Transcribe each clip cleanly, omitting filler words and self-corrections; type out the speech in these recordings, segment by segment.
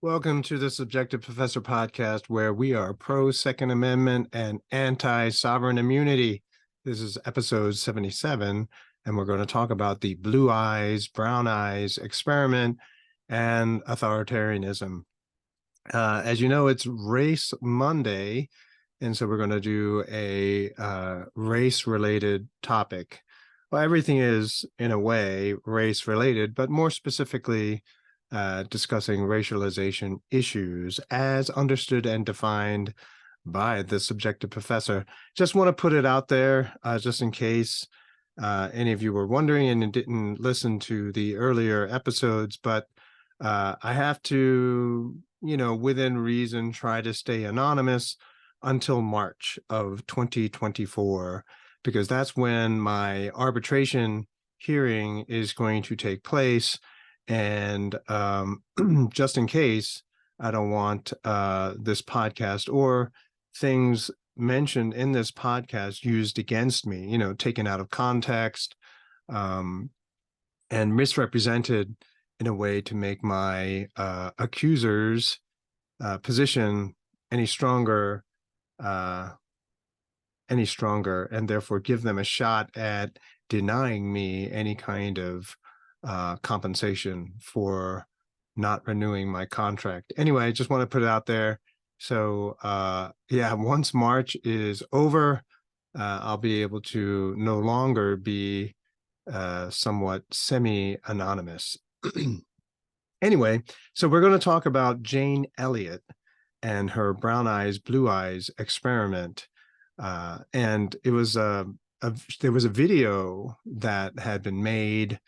Welcome to the Subjective Professor podcast, where we are pro Second Amendment and anti sovereign immunity. This is episode 77, and we're going to talk about the blue eyes, brown eyes experiment and authoritarianism. As you know, it's Race Monday, and so we're going to do a race related topic. Well, everything is, in a way, race related, but more specifically, discussing racialization issues as understood and defined by the subjective professor. Just want to put it out there, just in case any of you were wondering and didn't listen to the earlier episodes, but I have to, within reason, try to stay anonymous until March of 2024, because that's when my arbitration hearing is going to take place. And just in case, I don't want this podcast or things mentioned in this podcast used against me, taken out of context and misrepresented in a way to make my accuser's position any stronger, and therefore give them a shot at denying me any kind of compensation for not renewing my contract. Anyway, I just want to put it out there. So once March is over, I'll be able to no longer be somewhat semi-anonymous. Anyway, so we're going to talk about Jane Elliott and her brown eyes, blue eyes experiment. And it was there was a video that had been made,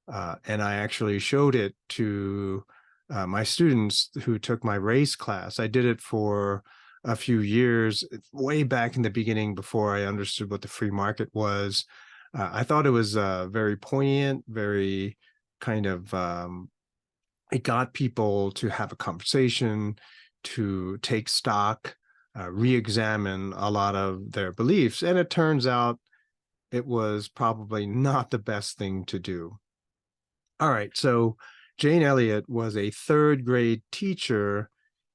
and I actually showed it to my students who took my race class. I did it for a few years, way back in the beginning, before I understood what the free market was. I thought it was very poignant, very kind of, it got people to have a conversation, to take stock, re-examine a lot of their beliefs. And it turns out it was probably not the best thing to do. All right, so Jane Elliott was a third grade teacher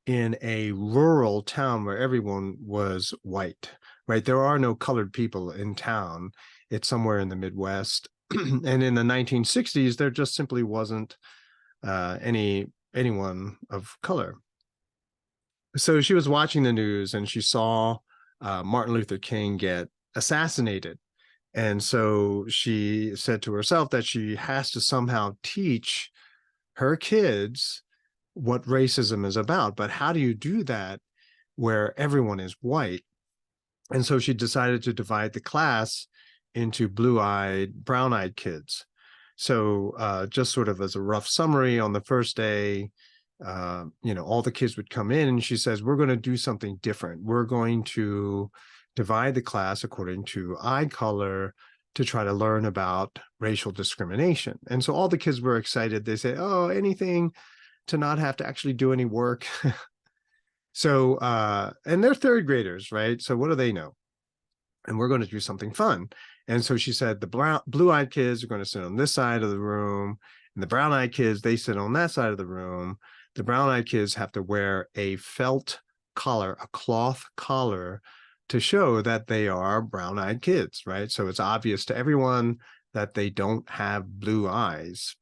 in a rural town where everyone was white, right? There are no colored people in town. It's somewhere in the Midwest. And in the 1960s, there just simply wasn't anyone of color. So she was watching the news and she saw Martin Luther King get assassinated. And so she said to herself that she has to somehow teach her kids what racism is about. But how do you do that where everyone is white? And so she decided to divide the class into blue-eyed, brown-eyed kids. So just sort of as a rough summary, on the first day, all the kids would come in and she says, we're going to do something different. We're going to divide the class according to eye color to try to learn about racial discrimination. And so all the kids were excited. They say, oh, anything to not have to actually do any work. So, and they're third graders, right? So what do they know? And we're going to do something fun. And so she said, the blue-eyed kids are going to sit on this side of the room, and the brown-eyed kids, they sit on that side of the room. The brown-eyed kids have to wear a felt collar, a cloth collar, to show that they are brown-eyed kids, right? So it's obvious to everyone that they don't have blue eyes.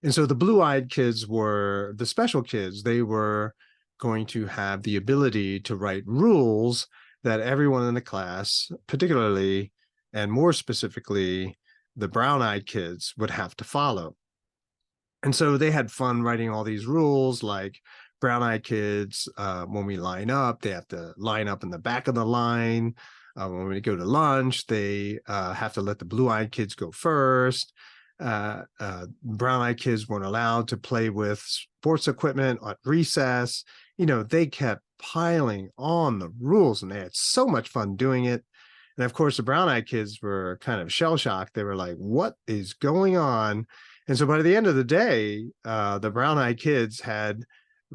And so the blue-eyed kids were the special kids. They were going to have the ability to write rules that everyone in the class, particularly and more specifically, the brown-eyed kids, would have to follow. And so they had fun writing all these rules, like brown-eyed kids, when we line up, they have to line up in the back of the line. When we go to lunch, they have to let the blue-eyed kids go first. Brown-eyed kids weren't allowed to play with sports equipment at recess. They kept piling on the rules, and they had so much fun doing it. And of course, the brown-eyed kids were kind of shell-shocked. They were like, what is going on? And so by the end of the day, the brown-eyed kids had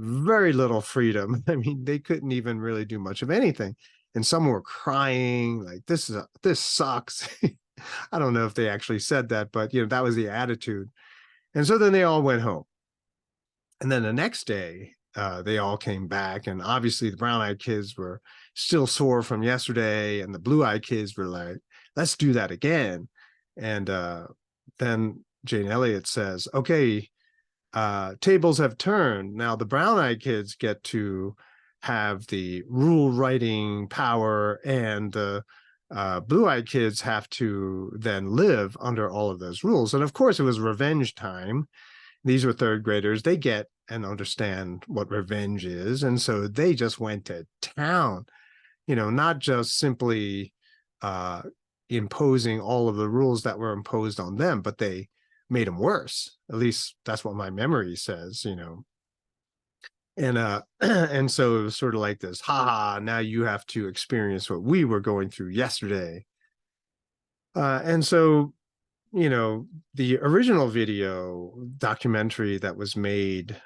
very little freedom. I mean, they couldn't even really do much of anything. And some were crying, like, this sucks. I don't know if they actually said that, but that was the attitude. And so then they all went home. And then the next day, they all came back, and obviously the brown-eyed kids were still sore from yesterday, and the blue-eyed kids were like, let's do that again. And then Jane Elliott says, okay, tables have turned. Now the brown-eyed kids get to have the rule writing power, and the blue-eyed kids have to then live under all of those rules. And of course, it was revenge time. These were third graders. They get and understand what revenge is. And so they just went to town, not just simply imposing all of the rules that were imposed on them, but they made them worse. At least that's what my memory says, And and so it was sort of like this, ha, now you have to experience what we were going through yesterday. And so, the original video documentary that was made,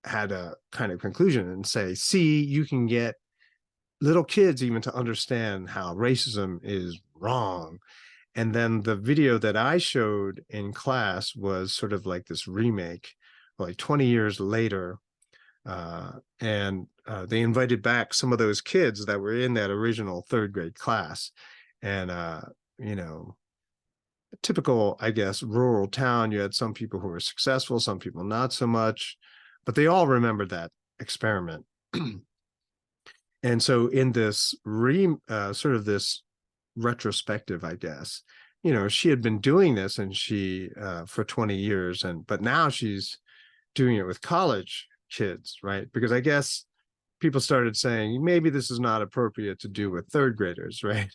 had a kind of conclusion and say, see, you can get little kids even to understand how racism is wrong. And then the video that I showed in class was sort of like this remake, like 20 years later. And they invited back some of those kids that were in that original third grade class. And, typical, I guess, rural town, you had some people who were successful, some people not so much, but they all remembered that experiment. And so in this sort of this retrospective, I guess, she had been doing this, and she for 20 years, but now she's doing it with college kids, right? Because I guess people started saying maybe this is not appropriate to do with third graders, right?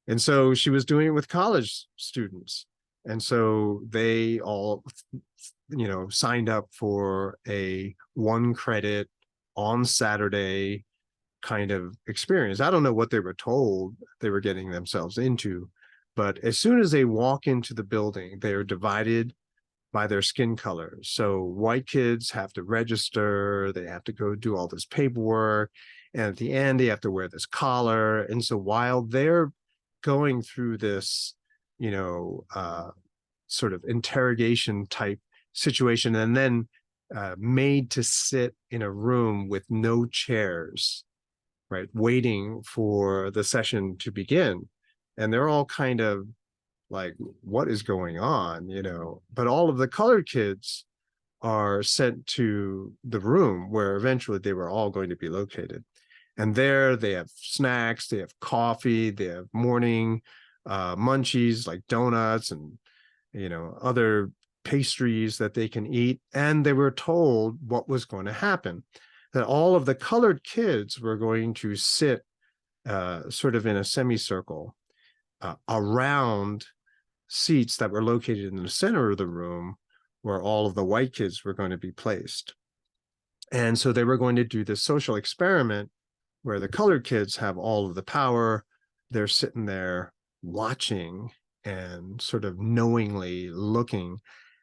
And so she was doing it with college students. And so they all, signed up for a 1 credit on Saturday kind of experience. I don't know what they were told they were getting themselves into, but as soon as they walk into the building, they're divided by their skin color. So white kids have to register, they have to go do all this paperwork, and at the end, they have to wear this collar. And so while they're going through this, sort of interrogation type situation, and then made to sit in a room with no chairs, right, waiting for the session to begin. And they're all kind of like, what is going on, But all of the colored kids are sent to the room where eventually they were all going to be located. And there they have snacks, they have coffee, they have morning munchies like donuts and, other pastries that they can eat. And they were told what was going to happen, that all of the colored kids were going to sit sort of in a semicircle around seats that were located in the center of the room where all of the white kids were going to be placed. And so they were going to do this social experiment where the colored kids have all of the power. They're sitting there watching and sort of knowingly looking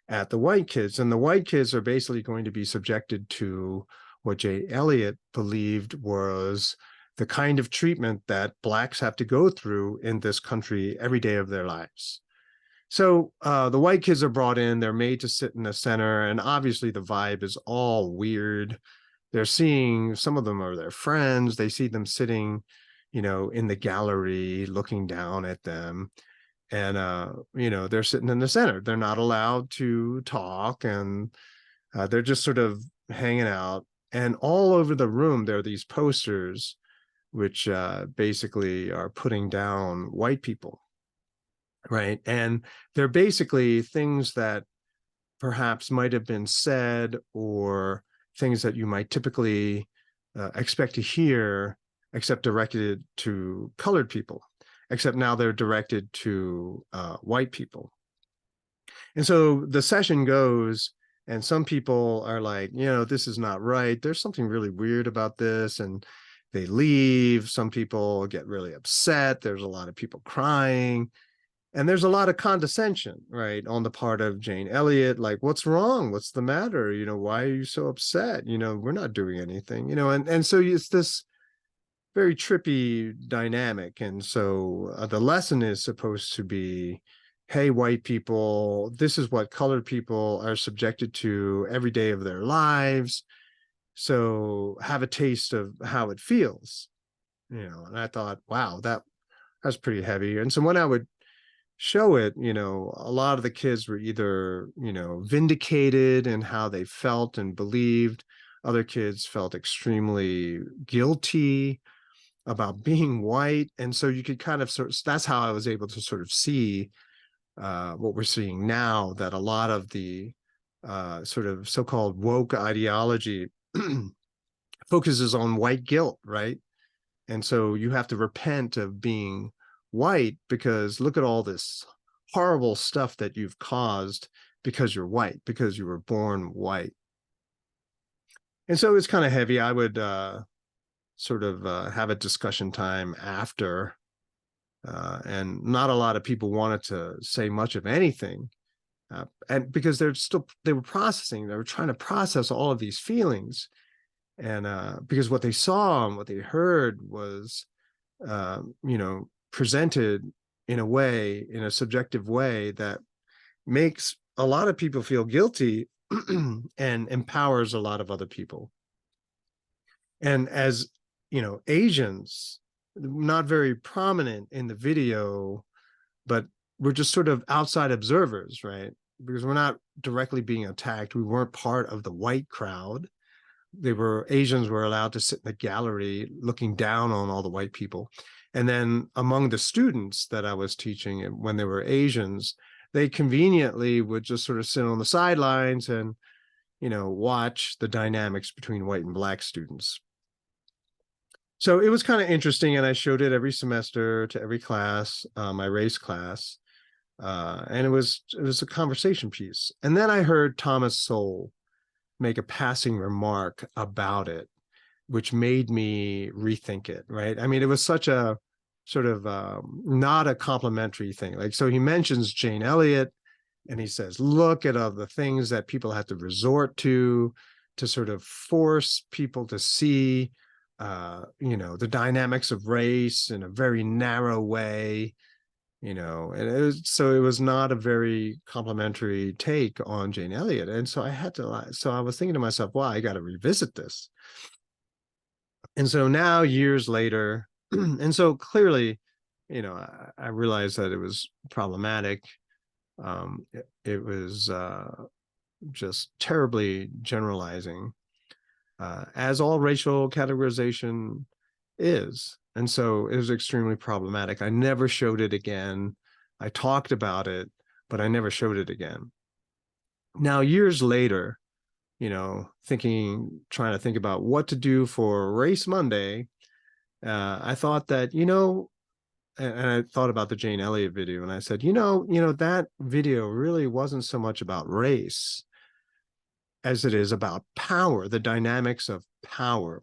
at the white kids. And the white kids are basically going to be subjected to what Jay Elliott believed was the kind of treatment that Blacks have to go through in this country every day of their lives. So the white kids are brought in, they're made to sit in the center, and obviously the vibe is all weird. They're seeing, some of them are their friends, they see them sitting, in the gallery looking down at them. And, they're sitting in the center. They're not allowed to talk, and they're just sort of hanging out. And all over the room, there are these posters which basically are putting down white people, right? And they're basically things that perhaps might have been said, or things that you might typically expect to hear, except directed to colored people, except now they're directed to white people. And so the session goes, and some people are like, this is not right. There's something really weird about this. And they leave. Some people get really upset. There's a lot of people crying. And there's a lot of condescension, right, on the part of Jane Elliott, like, what's wrong? What's the matter? Why are you so upset? We're not doing anything, and so it's this very trippy dynamic. And so the lesson is supposed to be hey, white people, this is what colored people are subjected to every day of their lives. So have a taste of how it feels, and I thought, wow, that's pretty heavy. And so when I would show it, a lot of the kids were either, vindicated in how they felt and believed. Other kids felt extremely guilty about being white. And so you could kind of that's how I was able to sort of see what we're seeing now, that a lot of the sort of so-called woke ideology focuses on white guilt, right? And so you have to repent of being white, because look at all this horrible stuff that you've caused because you're white, because you were born white. And so it's kind of heavy. I would sort of have a discussion time after, and not a lot of people wanted to say much of anything, and because they were trying to process all of these feelings. And because what they saw and what they heard was, presented in a subjective way that makes a lot of people feel guilty and empowers a lot of other people. And as Asians, not very prominent in the video, but we're just sort of outside observers, right? Because we're not directly being attacked. We weren't part of the white crowd. Asians were allowed to sit in the gallery looking down on all the white people. And then among the students that I was teaching, when they were Asians, they conveniently would just sort of sit on the sidelines and, watch the dynamics between white and black students. So it was kind of interesting, and I showed it every semester to every class, my race class, and it was a conversation piece. And then I heard Thomas Sowell make a passing remark about it, which made me rethink it, right? I mean, it was such a sort of not a complimentary thing. Like, so he mentions Jane Elliott, and he says, look at all the things that people have to resort to sort of force people to see, the dynamics of race in a very narrow way, and it was not a very complimentary take on Jane Elliott. And so I was thinking to myself, wow, I got to revisit this. And so now, years later, and so clearly, I realized that it was problematic. It was just terribly generalizing, as all racial categorization is. And so it was extremely problematic. I never showed it again. I talked about it, but I never showed it again. Now, years later, trying to think about what to do for Race Monday, I thought that, and I thought about the Jane Elliott video, and I said, that video really wasn't so much about race as it is about power, the dynamics of power.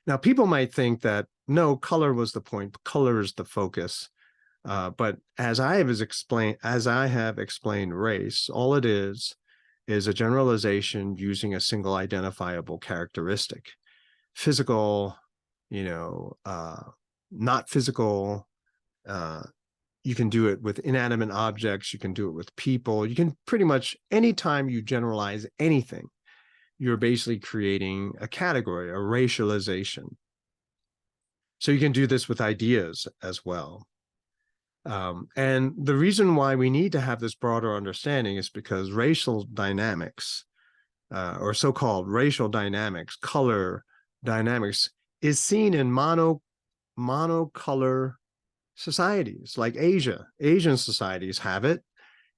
Now, people might think that, no, color was the point, color is the focus. But as I have explained race, all it is a generalization using a single identifiable characteristic. Physical, not physical. You can do it with inanimate objects. You can do it with people. You can pretty much, anytime you generalize anything, you're basically creating a category, a racialization. So you can do this with ideas as well. And the reason why we need to have this broader understanding is because racial dynamics, or so-called racial dynamics, color dynamics, is seen in monocolor societies like Asia. Asian societies have it.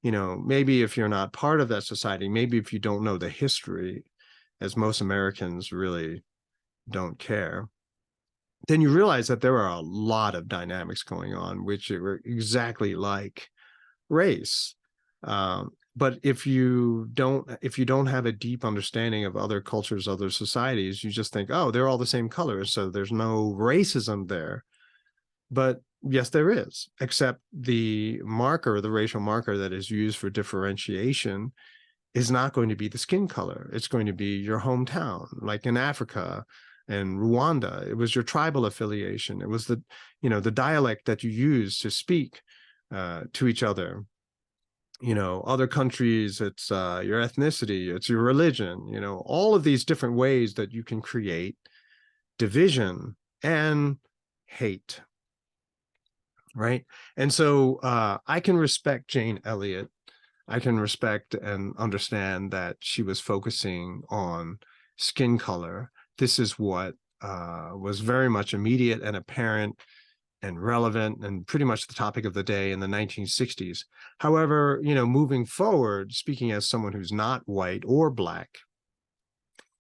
Maybe if you're not part of that society, maybe if you don't know the history, as most Americans really don't care, then you realize that there are a lot of dynamics going on, which are exactly like race. But if you don't have a deep understanding of other cultures, other societies, you just think, oh, they're all the same colors, so there's no racism there. But yes, there is, except the racial marker that is used for differentiation is not going to be the skin color. It's going to be your hometown, like in Africa and Rwanda. It was your tribal affiliation. It was the dialect that you use to speak to each other. Other countries, it's your ethnicity, it's your religion, all of these different ways that you can create division and hate, right? And so I can respect Jane Elliott. I can respect and understand that she was focusing on skin color. This is what was very much immediate and apparent and relevant and pretty much the topic of the day in the 1960s. However, moving forward, speaking as someone who's not white or black,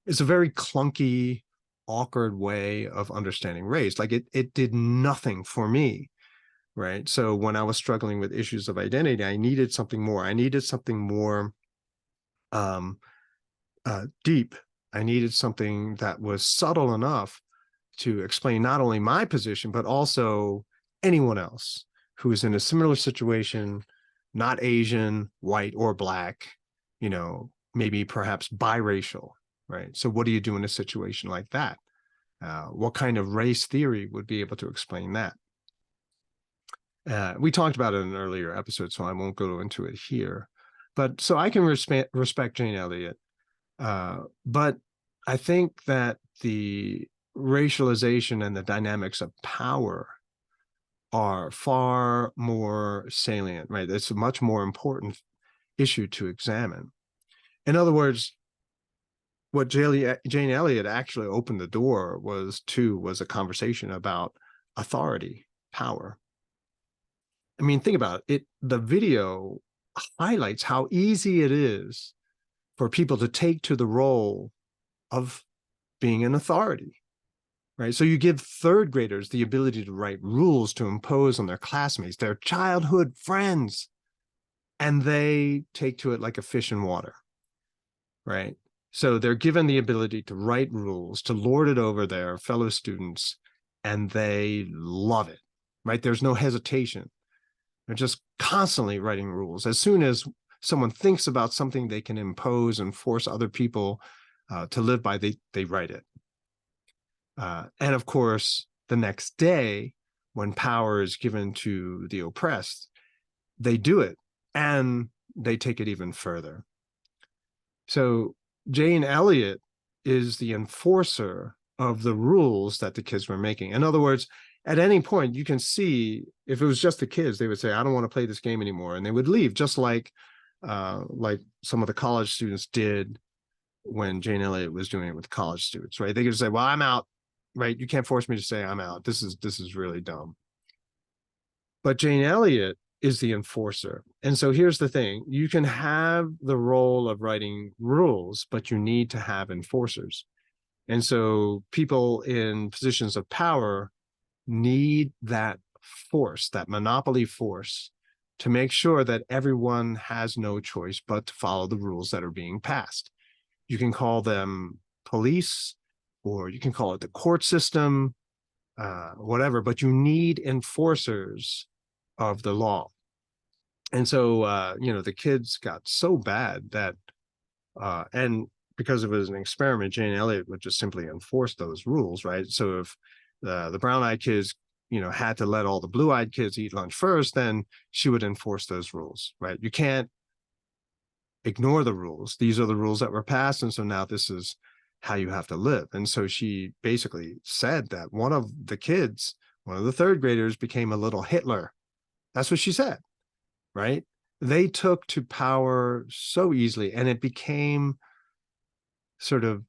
it's a very clunky, awkward way of understanding race. Like it did nothing for me, right? So when I was struggling with issues of identity, I needed something more. I needed something more deep. I needed something that was subtle enough to explain not only my position, but also anyone else who is in a similar situation, not Asian, white, or black, maybe perhaps biracial, right? So what do you do in a situation like that? What kind of race theory would be able to explain that? We talked about it in an earlier episode, so I won't go into it here. But so I can respect Jane Elliott, but I think that the racialization and the dynamics of power are far more salient, right? It's a much more important issue to examine. In other words, what Jane Elliott actually opened the door was a conversation about authority, power. I mean, think about it. The video highlights how easy it is for people to take to the role of being an authority, right? So you give third graders the ability to write rules to impose on their classmates, their childhood friends, and they take to it like a fish in water, right? So they're given the ability to write rules, to lord it over their fellow students, and they love it, right? There's no hesitation. They're just constantly writing rules. As soon as someone thinks about something they can impose and force other people to live by, they write it. And of course, the next day, when power is given to the oppressed, they do it and they take it even further. So Jane Elliott is the enforcer of the rules that the kids were making. In other words, at any point, you can see if it was just the kids, they would say, I don't want to play this game anymore. And they would leave, just like some of the college students did when Jane Elliott was doing it with college students, right? They could say, well, I'm out, right? You can't force me to say I'm out. This is really dumb. But Jane Elliott is the enforcer. And so here's the thing. You can have the role of writing rules, but you need to have enforcers. And so people in positions of power need that force, that monopoly force, to make sure that everyone has no choice but to follow the rules that are being passed. You can call them police, or you can call it the court system, whatever, but you need enforcers of the law. And so, the kids got so bad that, and because it was an experiment, Jane Elliott would just simply enforce those rules, right? So if the brown-eyed kids, had to let all the blue-eyed kids eat lunch first, then she would enforce those rules, right? You can't ignore the rules. These are the rules that were passed, and so now this is how you have to live. And so she basically said that one of the third graders became a little Hitler. That's what she said, right? They took to power so easily, and it became sort of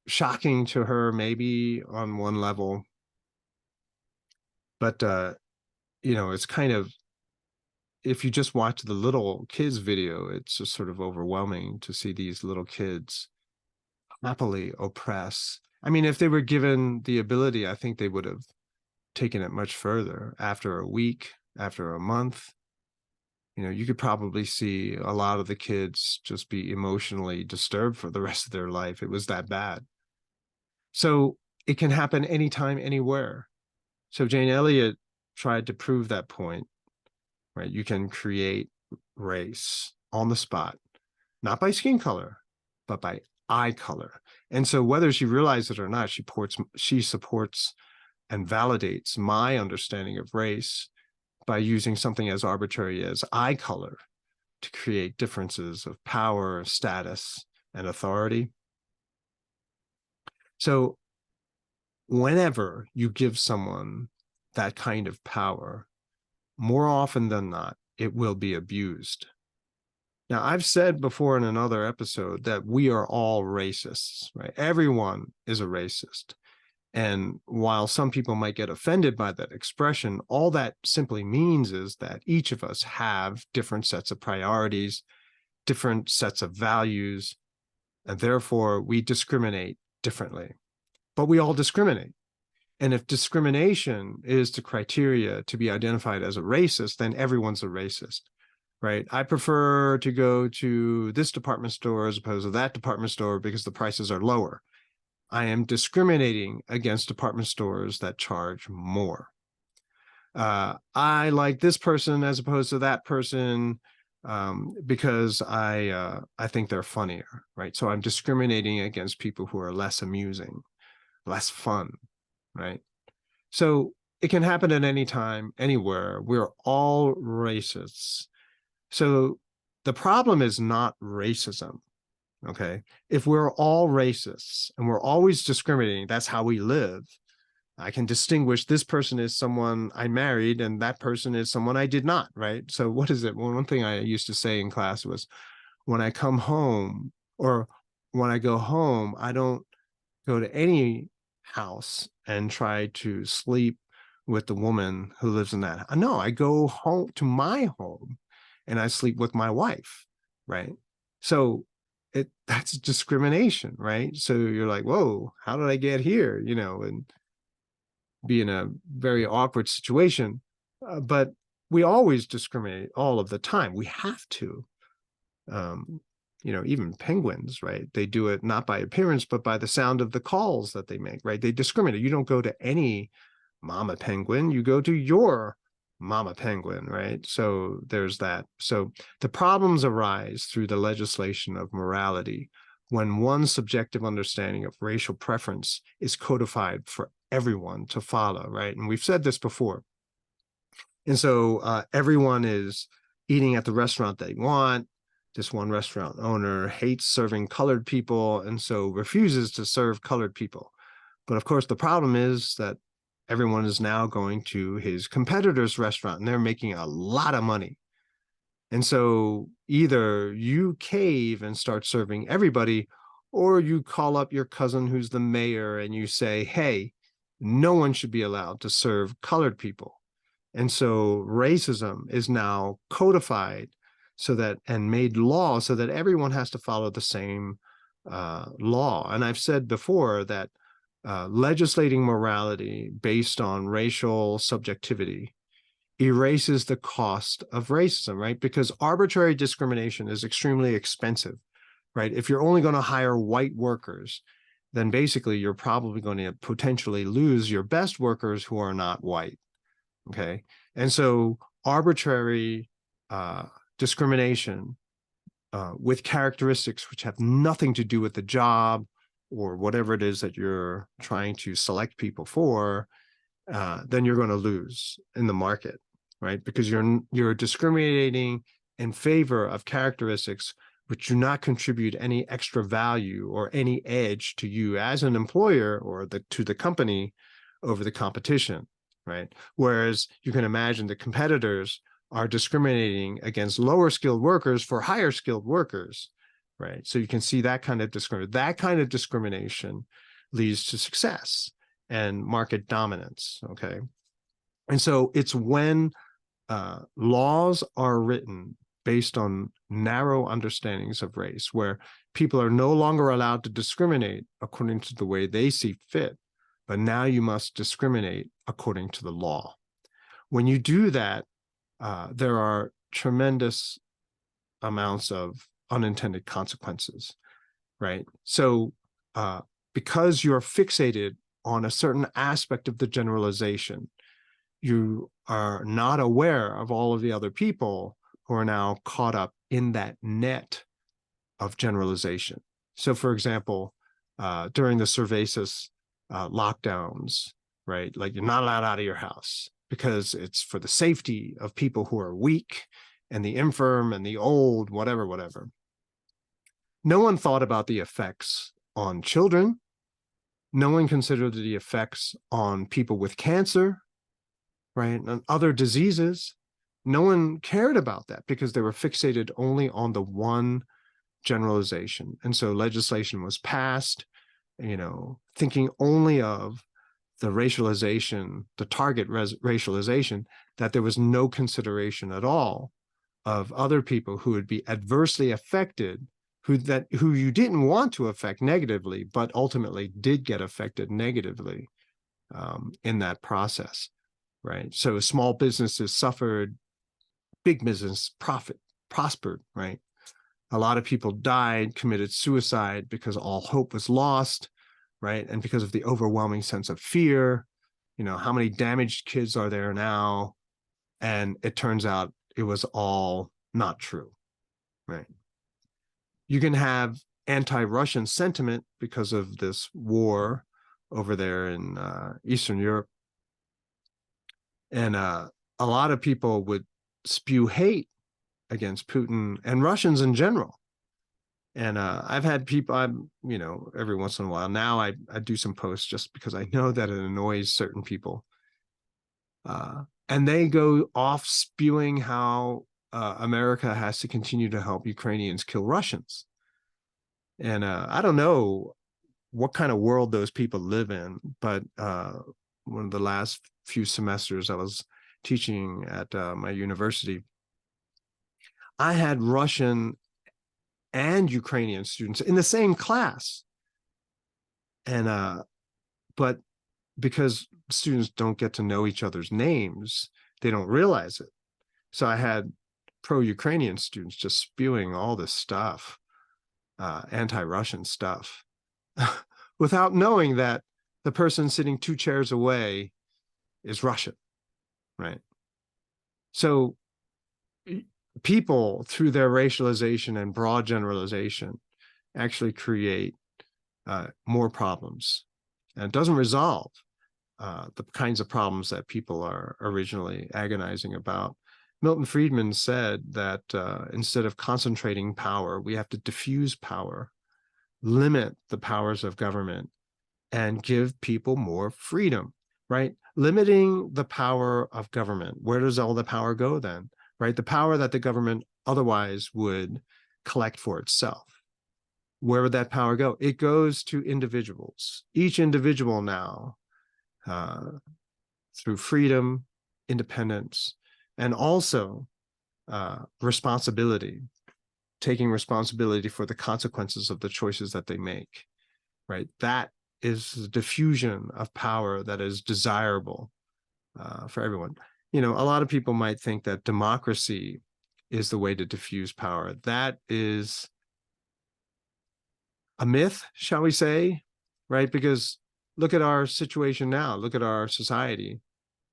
shocking to her, maybe on one level. But, it's kind of, if you just watch the little kids video, it's just sort of overwhelming to see these little kids happily oppress. I mean, if they were given the ability, I think they would have taken it much further. After a week, after a month, you could probably see a lot of the kids just be emotionally disturbed for the rest of their life. It was that bad. So it can happen anytime, anywhere. So Jane Elliott tried to prove that point, right? You can create race on the spot, not by skin color, but by eye color. And so whether she realizes it or not, she supports and validates my understanding of race by using something as arbitrary as eye color to create differences of power, status, and authority. So whenever you give someone that kind of power, more often than not, it will be abused. Now, I've said before in another episode that we are all racists, right? Everyone is a racist. And while some people might get offended by that expression, all that simply means is that each of us have different sets of priorities, different sets of values, and therefore we discriminate differently. But we all discriminate. And if discrimination is the criteria to be identified as a racist, then everyone's a racist, right? I prefer to go to this department store as opposed to that department store because the prices are lower. I am discriminating against department stores that charge more. I like this person as opposed to that person because I think they're funnier, right? So I'm discriminating against people who are less amusing, less fun, right? So it can happen at any time, anywhere. We're all racists. So the problem is not racism, okay? If we're all racists and we're always discriminating, that's how we live. I can distinguish this person is someone I married and that person is someone I did not, right? So what is it? Well, one thing I used to say in class was, when I come home or when I go home, I don't go to any house and try to sleep with the woman who lives in that. No, I go home to my home and I sleep with my wife, right? So that's discrimination, right? So you're like, whoa, how did I get here? You know, and be in a very awkward situation. But we always discriminate all of the time. We have to. You know, even penguins, right? They do it not by appearance, but by the sound of the calls that they make, right? They discriminate. You don't go to any mama penguin, you go to your mama penguin, right? So there's that. So the problems arise through the legislation of morality when one subjective understanding of racial preference is codified for everyone to follow, right? And we've said this before. And so everyone is eating at the restaurant they want. This one restaurant owner hates serving colored people and so refuses to serve colored people. But of course, the problem is that everyone is now going to his competitor's restaurant and they're making a lot of money. And so either you cave and start serving everybody, or you call up your cousin who's the mayor and you say, hey, no one should be allowed to serve colored people. And so racism is now codified so that, and made law so that everyone has to follow the same law. And I've said before that legislating morality based on racial subjectivity erases the cost of racism, right? Because arbitrary discrimination is extremely expensive, right? If you're only going to hire white workers, then basically you're probably going to potentially lose your best workers who are not white, okay? And so arbitrary discrimination with characteristics which have nothing to do with the job or whatever it is that you're trying to select people for, then you're going to lose in the market, right? Because you're discriminating in favor of characteristics which do not contribute any extra value or any edge to you as an employer or to the company over the competition, right? Whereas you can imagine the competitors are discriminating against lower skilled workers for higher skilled workers, right? So you can see that kind of discrimination. That kind of discrimination leads to success and market dominance, okay? And so it's when laws are written based on narrow understandings of race, where people are no longer allowed to discriminate according to the way they see fit, but now you must discriminate according to the law. When you do that, there are tremendous amounts of unintended consequences, right? So because you're fixated on a certain aspect of the generalization, you are not aware of all of the other people who are now caught up in that net of generalization. So for example, during the Cervasis lockdowns, right? Like you're not allowed out of your house. because it's for the safety of people who are weak and the infirm and the old, whatever, whatever. No one thought about the effects on children. No one considered the effects on people with cancer, right, and other diseases. No one cared about that because they were fixated only on the one generalization. And so legislation was passed, thinking only of the racialization, the target racialization, that there was no consideration at all of other people who would be adversely affected, who you didn't want to affect negatively, but ultimately did get affected negatively in that process, right? So small businesses suffered, big business prospered, right? A lot of people died, committed suicide because all hope was lost, right? And because of the overwhelming sense of fear, how many damaged kids are there now? And it turns out it was all not true, right? You can have anti-Russian sentiment because of this war over there in Eastern Europe. And a lot of people would spew hate against Putin and Russians in general. And I've had people, every once in a while, now I do some posts just because I know that it annoys certain people. And they go off spewing how America has to continue to help Ukrainians kill Russians. And I don't know what kind of world those people live in, but one of the last few semesters I was teaching at my university, I had Russian and Ukrainian students in the same class. And but because students don't get to know each other's names, they don't realize it. So I had pro-Ukrainian students just spewing all this stuff, anti-Russian stuff, without knowing that the person sitting 2 chairs away is Russian, right? So people, through their racialization and broad generalization, actually create more problems. And it doesn't resolve the kinds of problems that people are originally agonizing about. Milton Friedman said that instead of concentrating power, we have to diffuse power, limit the powers of government, and give people more freedom, right? Limiting the power of government. Where does all the power go then, right? The power that the government otherwise would collect for itself. Where would that power go? It goes to individuals. Each individual now, through freedom, independence, and also responsibility, taking responsibility for the consequences of the choices that they make, right? That is the diffusion of power that is desirable for everyone. A lot of people might think that democracy is the way to diffuse power. That is a myth, shall we say, right? Because look at our situation now. Look at our society,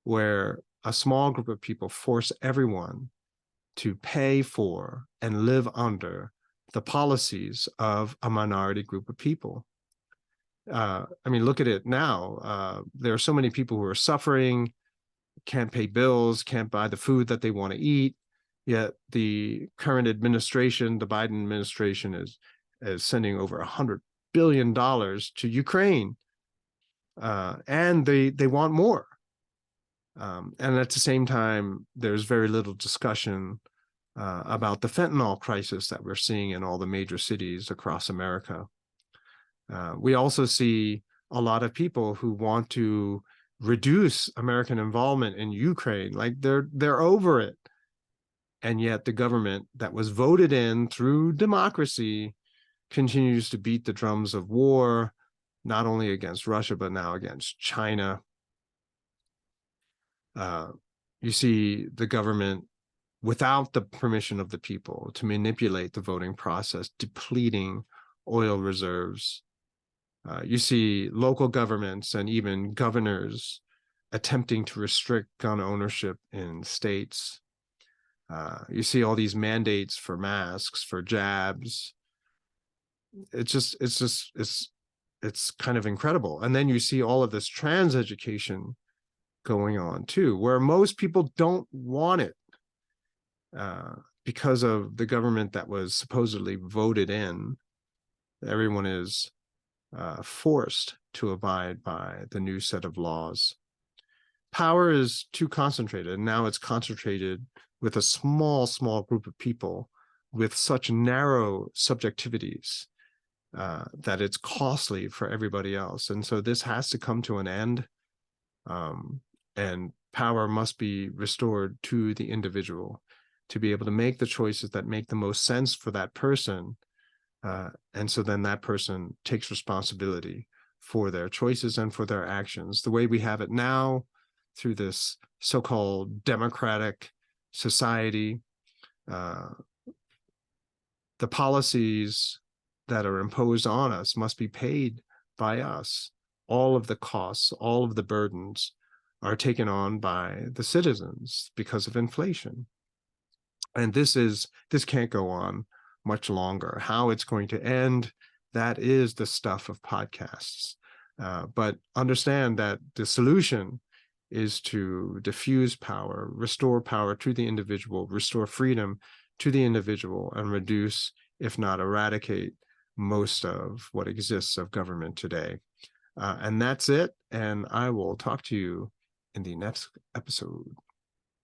where a small group of people force everyone to pay for and live under the policies of a minority group of people. Look at it now. There are so many people who are suffering, can't pay bills, can't buy the food that they want to eat. Yet the current administration, the Biden administration, is sending over $100 billion to Ukraine. And they want more. And at the same time, there's very little discussion about the fentanyl crisis that we're seeing in all the major cities across America. We also see a lot of people who want to reduce American involvement in Ukraine, like they're over it. And yet the government that was voted in through democracy continues to beat the drums of war, not only against Russia, but now against China. You see the government, without the permission of the people, to manipulate the voting process, depleting oil reserves. You see local governments and even governors attempting to restrict gun ownership in states. You see all these mandates for masks, for jabs. It's kind of incredible. And then you see all of this trans education going on too, where most people don't want it because of the government that was supposedly voted in. Everyone is forced to abide by the new set of laws. Power is too concentrated, and now it's concentrated with a small group of people with such narrow subjectivities that it's costly for everybody else. And so this has to come to an end, and power must be restored to the individual to be able to make the choices that make the most sense for that person. And so then that person takes responsibility for their choices and for their actions. The way we have it now, through this so-called democratic society, the policies that are imposed on us must be paid by us. All of the costs, all of the burdens are taken on by the citizens because of inflation. And this can't go on much longer. How it's going to end, that is the stuff of podcasts. But understand that the solution is to diffuse power, restore power to the individual, restore freedom to the individual, and reduce, if not eradicate, most of what exists of government today. And that's it. And I will talk to you in the next episode.